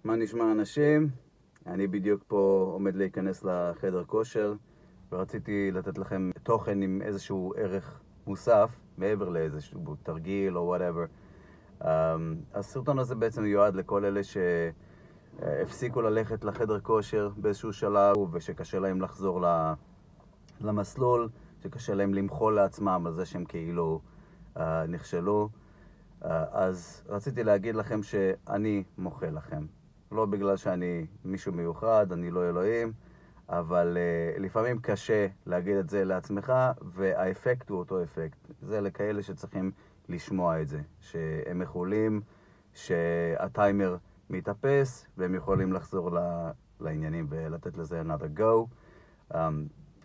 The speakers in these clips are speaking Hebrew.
מה נשמע אנשים? אני בדיוק פה עומד להיכנס לחדר כושר ורציתי לתת לכם תוכן עם איזשהו ערך מוסף מעבר לאיזשהו תרגיל או whatever. הסרטון הזה בעצם מיועד לכל אלה שהפסיקו ללכת לחדר כושר באיזשהו שלב ושקשה להם לחזור למסלול, שקשה להם למחול לעצמם על זה שהם כאילו נכשלו. אז רציתי להגיד לכם שאני מוחל לכם. לא בגלל שאני מישהו מיוחד, אני לא אלוהים, אבל לפעמים קשה להגיד את זה לעצמך, והאפקט הוא אותו אפקט. זה לכאלה שצריכים לשמוע את זה, שהם יכולים, שהטיימר מתאפס, והם יכולים לחזור לעניינים ולתת לזה another go.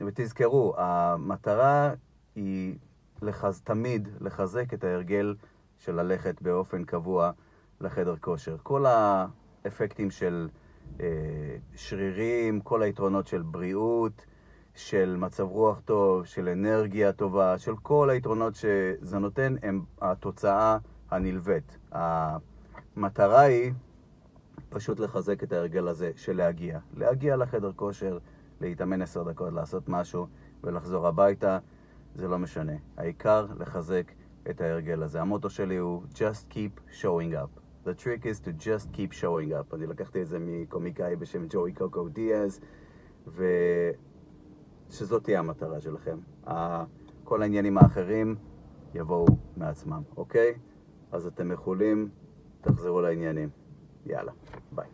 ותזכרו, המטרה היא תמיד לחזק את ההרגל של ללכת באופן קבוע לחדר כושר. כל האפקטים של שרירים, כל היתרונות של בריאות, של מצב רוח טוב, של אנרגיה טובה, של כל היתרונות שזה נותן, הם התוצאה הנלווית. המטרה היא פשוט לחזק את ההרגל הזה של להגיע לחדר כושר, להתאמן 10 דקות, לעשות משהו ולחזור הביתה, זה לא משנה. העיקר לחזק את ההרגל הזה. המוטו שלי הוא just keep showing up. The trick is to just keep showing up. אני לקחתי את זה מקומיקאי בשם ג'וי קוקו דיאז, ושזאת תהיה המטרה שלכם. כל העניינים האחרים יבואו מעצמם, אוקיי? אז אתם יכולים, תחזרו לעניינים. יאללה, ביי.